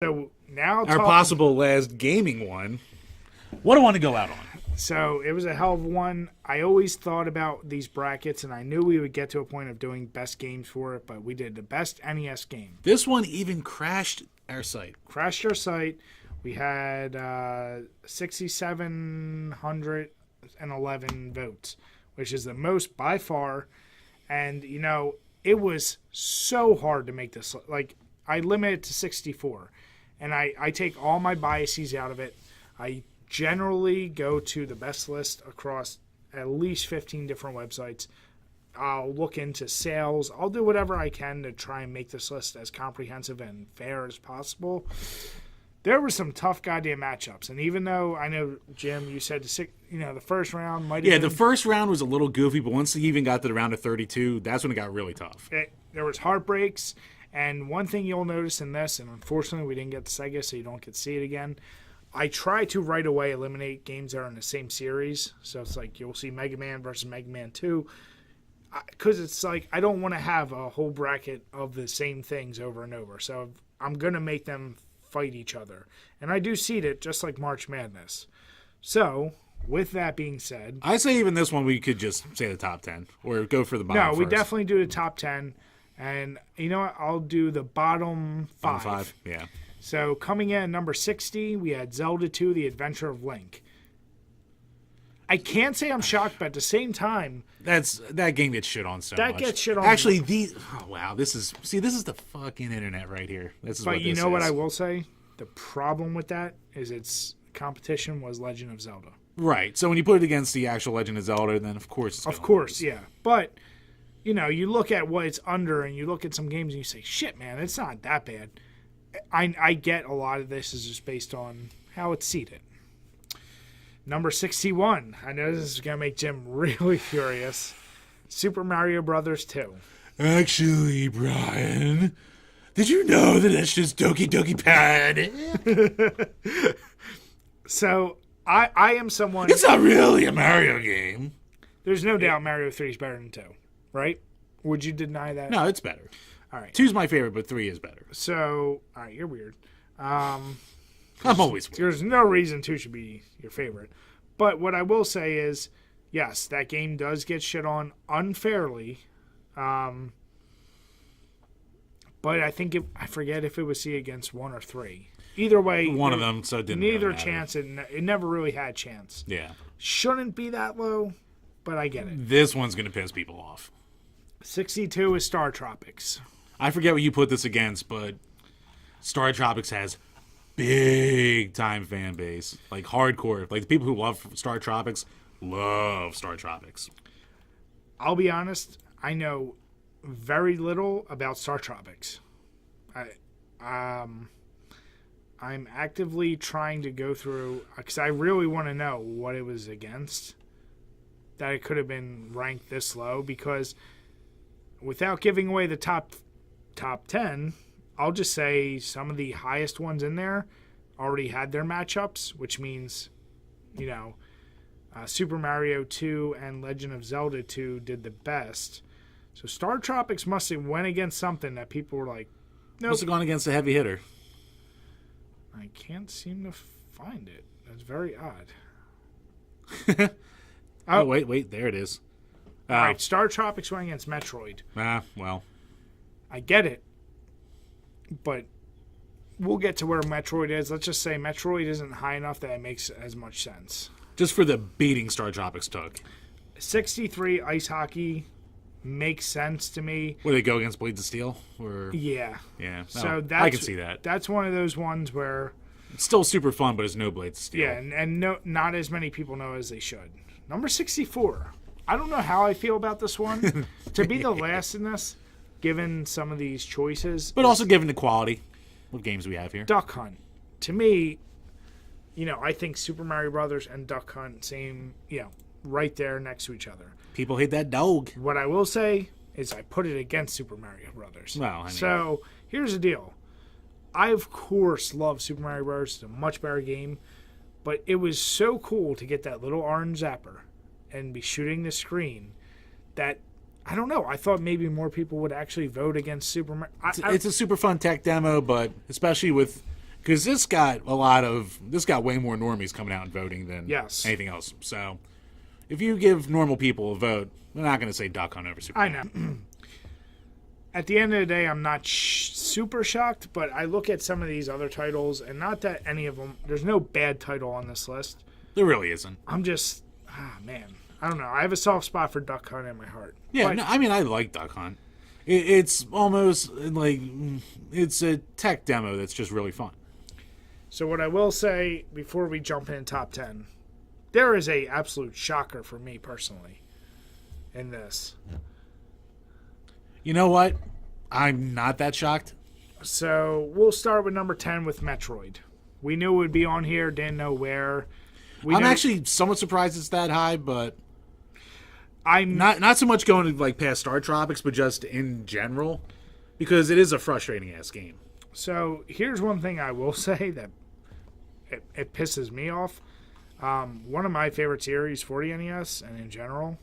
So now Our possible last gaming one. What do I want to go out on? So it was a hell of one. I always thought about these brackets, and I knew we would get to a point of doing best games for it, but we did the best NES game. This one even crashed our site. Crashed our site. We had 6,711 votes, which is the most by far. And, you know, it was so hard to make this. Like, I limit it to 64. And I take all my biases out of it. I generally go to the best list across at least 15 different websites. I'll look into sales. I'll do whatever I can to try and make this list as comprehensive and fair as possible. There were some tough goddamn matchups, and even though I know, Jim, you said the first round might have been... the first round was a little goofy, but once you even got to the round of 32, that's when it got really tough. There was heartbreaks, and one thing you'll notice in this, and unfortunately we didn't get the Sega, so you don't get to see it again, I try to right away eliminate games that are in the same series. So it's like you'll see Megaman versus Megaman 2. Because it's like I don't want to have a whole bracket of the same things over and over. So I'm going to make them fight each other. And I do seed it just like March Madness. So with that being said... I say even this one we could just say the top 10. Or go for the bottom No, we first. definitely do the top 10. And you know what? I'll do the bottom 5. Bottom 5, yeah. So coming in at number 60, we had Zelda 2, The Adventure of Link. I can't say I'm shocked, but at the same time... That game gets shit on so much. That gets shit on. Actually, this is the fucking internet right here. This is but what you this know is. what I will say? The problem with that is its competition was Legend of Zelda. Right. So when you put it against the actual Legend of Zelda, then of course it's Of course, yeah. But, you know, you look at what it's under and you look at some games and you say, shit, man, it's not that bad. I get a lot of this is just based on how it's seated. Number 61. I know this is going to make Jim really furious. Super Mario Brothers 2. Actually, Brian, did you know that it's just Doki Doki Pad? So, I am someone... It's not really a Mario game. There's no doubt Mario 3 is better than 2, right? Would you deny that? No, it's better. All right. 2's my favorite, but 3 is better. So, all right, you're weird. I'm always weird. There's no reason 2 should be your favorite. But what I will say is, yes, that game does get shit on unfairly. But I think I forget if it was C against 1 or 3. Either way, one of them, so it didn't neither really matter. chance. It never really had a chance. Yeah. Shouldn't be that low, but I get it. This one's going to piss people off. 62 is Star Tropics. I forget what you put this against, but Star Tropics has big time fan base. Like hardcore. Like the people who love Star Tropics love Star Tropics. I'll be honest, I know very little about Star Tropics. I'm actively trying to go through, because I really want to know what it was against, that it could have been ranked this low, because without giving away the top 10, I'll just say some of the highest ones in there already had their matchups, which means, you know, Super Mario 2 and Legend of Zelda 2 did the best. So Star Tropics must have went against something that people were like, nope. Must have gone against a heavy hitter. I can't seem to find it. That's very odd. Oh, wait, there it is. All right, Star Tropics went against Metroid. Well. I get it, but we'll get to where Metroid is. Let's just say Metroid isn't high enough that it makes as much sense. Just for the beating Star Tropics took. 63 Ice Hockey makes sense to me. Would they go against Blades of Steel? Or Yeah. Yeah. So I can see that. That's one of those ones where... It's still super fun, but it's no Blades of Steel. Yeah, and not as many people know as they should. Number 64. I don't know how I feel about this one. To be the last in this, given some of these choices... But also given the quality of games we have here. Duck Hunt. To me, you know, I think Super Mario Brothers and Duck Hunt, same, you know, right there next to each other. People hate that dog. What I will say is I put it against Super Mario Brothers. Well, I mean... So, here's the deal. I, of course, love Super Mario Bros. It's a much better game, but it was so cool to get that little orange zapper and be shooting the screen that, I don't know, I thought maybe more people would actually vote against Super Mario. It's a super fun tech demo, but especially with Because this got way more normies coming out and voting than anything else. So if you give normal people a vote, they're not going to say Duck Hunt over Super I Mario. know. At the end of the day, I'm not super shocked, but I look at some of these other titles, and not that any of them, there's no bad title on this list. There really isn't. I'm just, man, I don't know. I have a soft spot for Duck Hunt in my heart. Yeah, no, I mean, I like Duck Hunt. It's almost like it's a tech demo that's just really fun. So what I will say before we jump in top 10, there is a absolute shocker for me personally in this. You know what? I'm not that shocked. So we'll start with number 10 with Metroid. We knew it would be on here, didn't know where. I'm actually somewhat surprised it's that high, but I'm not so much going to like past Star Tropics, but just in general, because it is a frustrating ass game. So here's one thing I will say that it pisses me off. One of my favorite series for the NES and in general,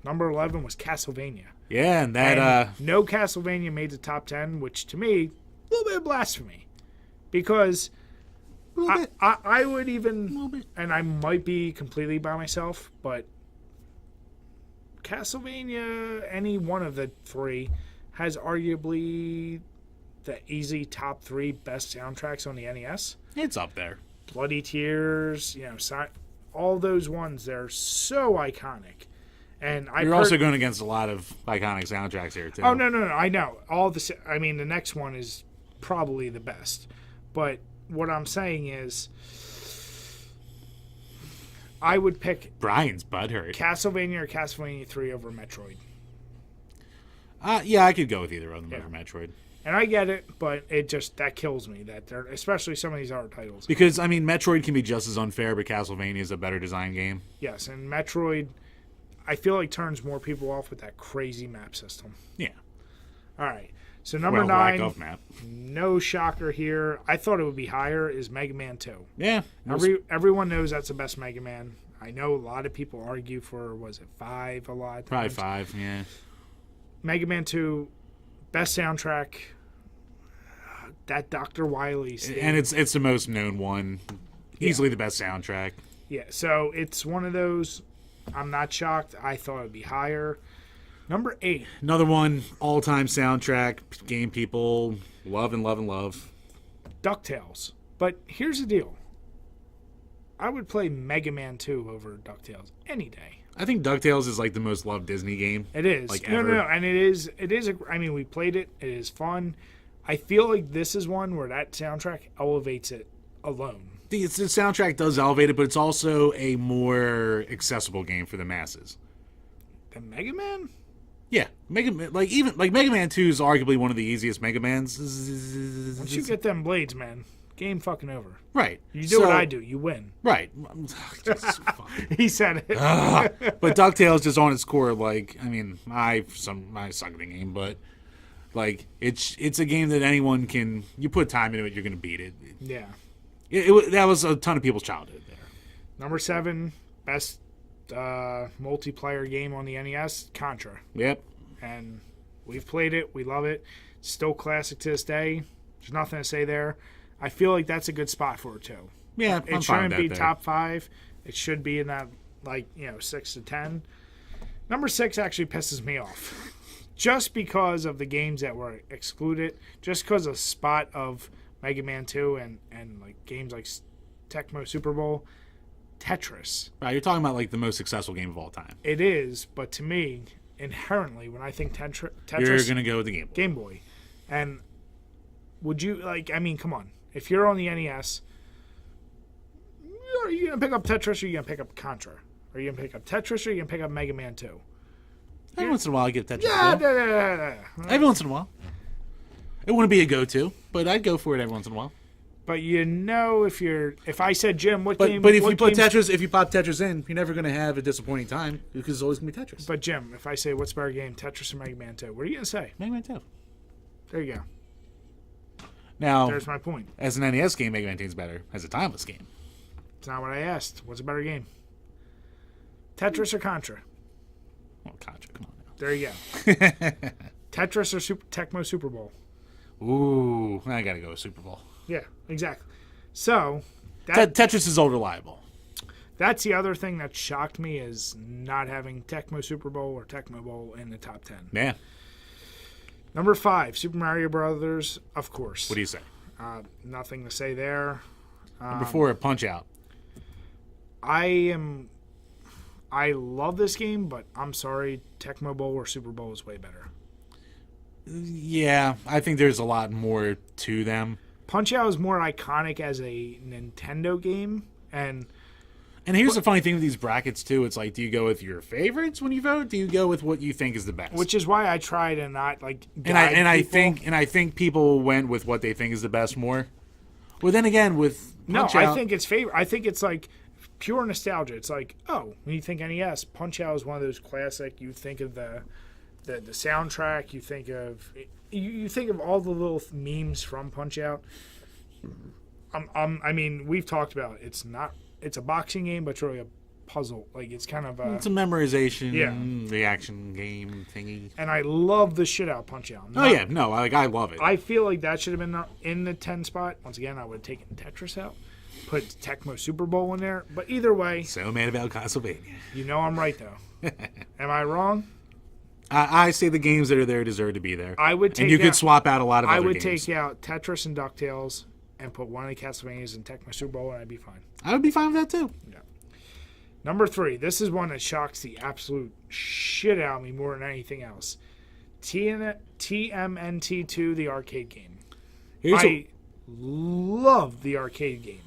number 11 was Castlevania. Yeah, and that no Castlevania made the top 10, which to me, a little bit of blasphemy, because I would even, and I might be completely by myself, but Castlevania, any one of the three, has arguably the easy top 3 best soundtracks on the NES. It's up there. Bloody Tears, all those ones, they're so iconic. And you're also going against a lot of iconic soundtracks here too. Oh no, I know. The next one is probably the best. But what I'm saying is, I would pick Brian's butthurt. Castlevania or Castlevania 3 over Metroid. Yeah, I could go with either of them over Metroid. And I get it, but that kills me that they're, especially some of these other titles. Because I mean, Metroid can be just as unfair, but Castlevania is a better design game. Yes, and Metroid, I feel like turns more people off with that crazy map system. Yeah. All right. So number 9, lack of map. No shocker here. I thought it would be higher. Is Mega Man 2? Yeah. Everyone knows that's the best Mega Man. I know a lot of people argue for, was it 5 a lot of times? Probably 5. Yeah. Mega Man 2, best soundtrack. That Dr. Wily's thing. And it's the most known one. Easily the best soundtrack. Yeah. So it's one of those. I'm not shocked. I thought it would be higher. Number 8. Another one, all-time soundtrack, game people love and love and love. DuckTales. But here's the deal. I would play Mega Man 2 over DuckTales any day. I think DuckTales is like the most loved Disney game. It is. Like no, ever. no, and it is, I mean, we played it. It is fun. I feel like this is one where that soundtrack elevates it alone. The soundtrack does elevate it, but it's also a more accessible game for the masses. The Mega Man? Yeah, Mega Man 2 is arguably one of the easiest Mega Mans. Once you get them blades, man, game fucking over. Right. You do what I do, you win. Right. He said it. But DuckTales just on its core, like, I mean, I suck at the game, but like it's a game that anyone can. You put time into it, you're gonna beat it. Yeah. That was a ton of people's childhood there. Number 7, best multiplayer game on the NES, Contra. Yep. And we've played it. We love it. It's still classic to this day. There's nothing to say there. I feel like that's a good spot for it, too. Yeah, it shouldn't be top 5. It should be in that, 6 to 10. Number 6 actually pisses me off. Just because of the games that were excluded. Just because of spot of Mega Man 2 and like games like Tecmo Super Bowl, Tetris. Right, you're talking about like the most successful game of all time. It is, but to me, inherently, when I think Tetris, you're gonna go with the Game Boy. And would you come on, if you're on the NES, are you gonna pick up Tetris or are you gonna pick up Contra? Are you gonna pick up Tetris or are you gonna pick up Mega Man 2? Every once in a while, I get Tetris. Yeah. Every once in a while. It wouldn't be a go-to, but I'd go for it every once in a while. But if I said, Jim, what game? But if you put Tetris, if you pop Tetris in, you're never going to have a disappointing time because it's always going to be Tetris. But Jim, if I say what's better game, Tetris or Mega Man 2, what are you going to say? Mega Man 2. There you go. Now, there's my point. As an NES game, Mega Man 2 is better. As a timeless game. It's not what I asked. What's a better game? Tetris or Contra? Oh, Contra, come on now. There you go. Tetris or Tecmo Super Bowl? Ooh, I got to go with Super Bowl. Yeah, exactly. So Tetris is all reliable. that's the other thing that shocked me is not having Tecmo Super Bowl or Tecmo Bowl in the top 10. Yeah. Number 5, Super Mario Brothers, of course. What do you say? Nothing to say there. Number 4, Punch Out. I love this game, but I'm sorry, Tecmo Bowl or Super Bowl is way better. Yeah, I think there's a lot more to them. Punch-Out is more iconic as a Nintendo game, and here's the funny thing with these brackets too. It's like, do you go with your favorites when you vote? Do you go with what you think is the best? which is why I try to not like. I think people went with what they think is the best more. Well, then again, with Punch-Out, I think it's favorite. I think it's like pure nostalgia. It's like, oh, when you think NES, Punch-Out is one of those classic. You think of the soundtrack. You think of all the little memes from Punch-Out. I mean, we've talked about it. It's a boxing game, but it's really a puzzle. Like, it's kind of it's a memorization reaction game thingy. And I love the shit out of Punch-Out. I love it. I feel like that should have been in the 10 spot. Once again, I would have taken Tetris out, put Tecmo Super Bowl in there. But either way, So mad about Castlevania. you know I'm right, though. Am I wrong? I say the games that are there deserve to be there. I would take and you could swap out a lot of other games. take out Tetris and DuckTales and put one of the Castlevanias in Tecmo Super Bowl, and I'd be fine. I would be fine with that, too. Yeah. Number 3. This is one that shocks the absolute shit out of me more than anything else. TMNT 2, the arcade game. I love the arcade game.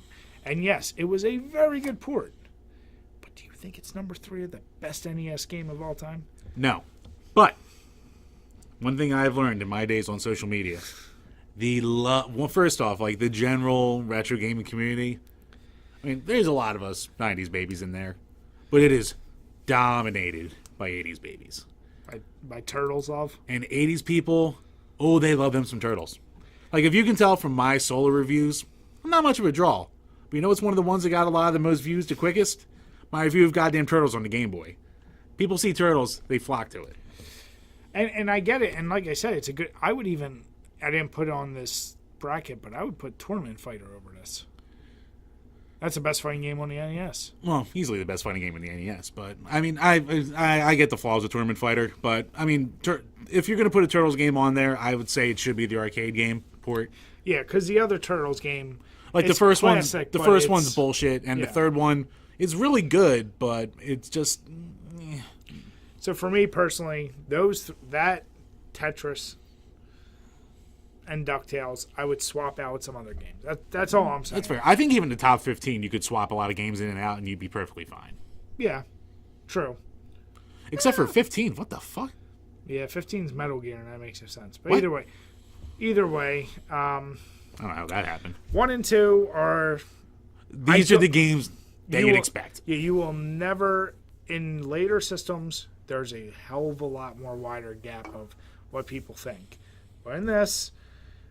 And yes, it was a very good port. But do you think it's number 3 of the best NES game of all time? No. But one thing I've learned in my days on social media, first off, like the general retro gaming community, I mean, there's a lot of us 90s babies in there, but it is dominated by 80s babies. By Turtles love? And 80s people, they love them some Turtles. Like, if you can tell from my solo reviews, I'm not much of a draw. But you know what's one of the ones that got a lot of the most views the quickest? My review of goddamn Turtles on the Game Boy. People see Turtles, they flock to it. And I get it. And like I said, it's a good... I didn't put it on this bracket, but I would put Tournament Fighter over this. That's the best fighting game on the NES. Well, easily the best fighting game in the NES. But, I mean, I get the flaws of Tournament Fighter. But, I mean, if you're going to put a Turtles game on there, I would say it should be the arcade game port. Yeah, because the other Turtles game... Like, the first one's bullshit, and the third one is really good, but it's just... So for me personally, that Tetris and DuckTales, I would swap out with some other games. That's all I'm saying. That's fair. I think even the top 15, you could swap a lot of games in and out, and you'd be perfectly fine. Yeah, true. Except for 15. What the fuck? Yeah, 15's Metal Gear, and that makes no sense. But what? either way, I don't know how that happened. 1 and 2 are... These are the games that you'd expect. Yeah, you will never... In later systems, there's a hell of a lot more wider gap of what people think. But in this,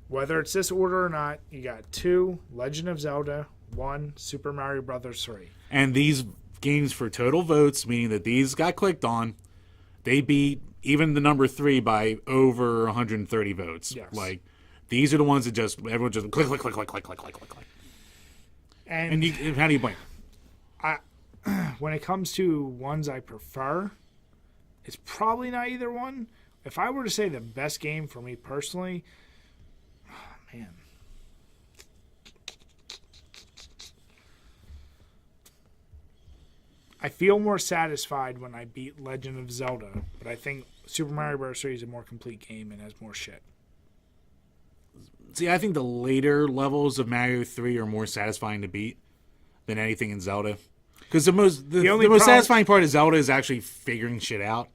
whether it's this order or not, you got 2, Legend of Zelda, 1, Super Mario Brothers 3. And these games for total votes, meaning that these got clicked on, they beat even the number 3 by over 130 votes. Yes. Like, these are the ones that everyone just click. And how do you blame? When it comes to ones I prefer, it's probably not either one. If I were to say the best game for me personally, man. I feel more satisfied when I beat Legend of Zelda, but I think Super Mario Bros. 3 is a more complete game and has more shit. See, I think the later levels of Mario 3 are more satisfying to beat than anything in Zelda. Because the most satisfying part of Zelda is actually figuring shit out.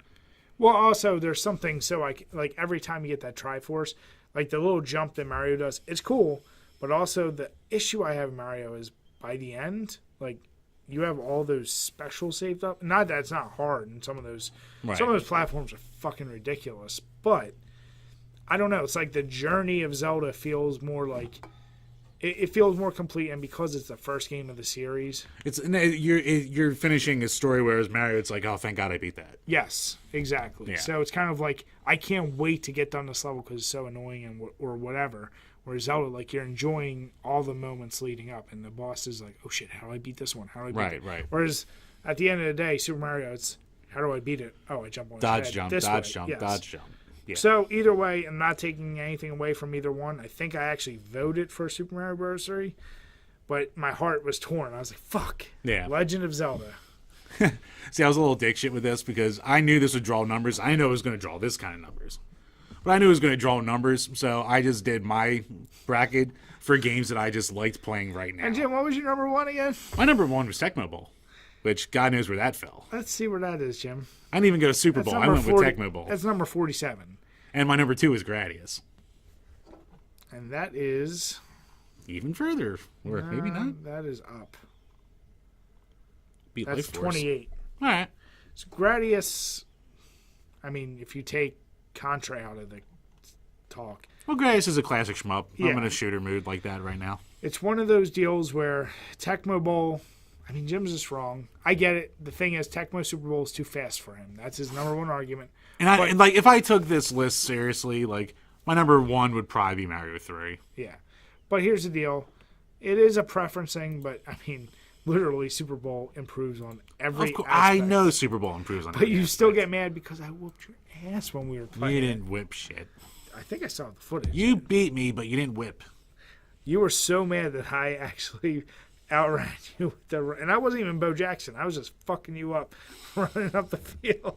Well, also, there's something so like every time you get that Triforce, like the little jump that Mario does, it's cool. But also, the issue I have in Mario is by the end, like, you have all those specials saved up. Not that it's not hard, and some of those platforms are fucking ridiculous. But I don't know. It's like the journey of Zelda feels more like it feels more complete, and because it's the first game of the series, you're finishing a story, whereas Mario, it's like, oh, thank God I beat that. Yes, exactly. Yeah. So it's kind of like I can't wait to get done this level because it's so annoying or whatever. Where Zelda, like, you're enjoying all the moments leading up, and the boss is like, oh shit, how do I beat this one? How do I beat it? Right. Whereas at the end of the day, Super Mario, it's how do I beat it? Oh, I jump on his Dodge head jump, this dodge way. jump, Yes. dodge jump. Yeah. So either way, I'm not taking anything away from either one. I think I actually voted for Super Mario Bros. 3, but my heart was torn. I was like, fuck. Yeah. Legend of Zelda. See, I was a little dick shit with this because I knew this would draw numbers. I know it was going to draw this kind of numbers. But I knew it was going to draw numbers, so I just did my bracket for games that I just liked playing right now. And Jim, what was your number one again? My number one was Tecmo Bowl, which God knows where that fell. Let's see where that is, Jim. I didn't even go to Super Bowl. I went with Tecmo Bowl. That's number 47. And my number 2 is Gradius. And that is... Even further. Or maybe not. That is up. Beat That's Life Force. 28. All right. So Gradius, I mean, if you take Contra out of the talk, Well, Gradius is a classic shmup. Yeah. I'm in a shooter mood like that right now. it's one of those deals where Tecmo Bowl, I mean, Jim's just wrong. I get it. The thing is, Tecmo Super Bowl is too fast for him. That's his number one argument. And like, if I took this list seriously, like, my number 1 would probably be Mario 3. Yeah. But here's the deal. It is a preference thing, but, I mean, literally, Super Bowl improves on every Of course, aspect. I know Super Bowl improves on But every you aspect. still get mad because I whooped your ass when we were playing. You didn't whip shit. I think I saw the footage. You beat me, but you didn't whip. You were so mad that I actually outran you with the, and I wasn't even Bo Jackson. I was just fucking you up, running up the field.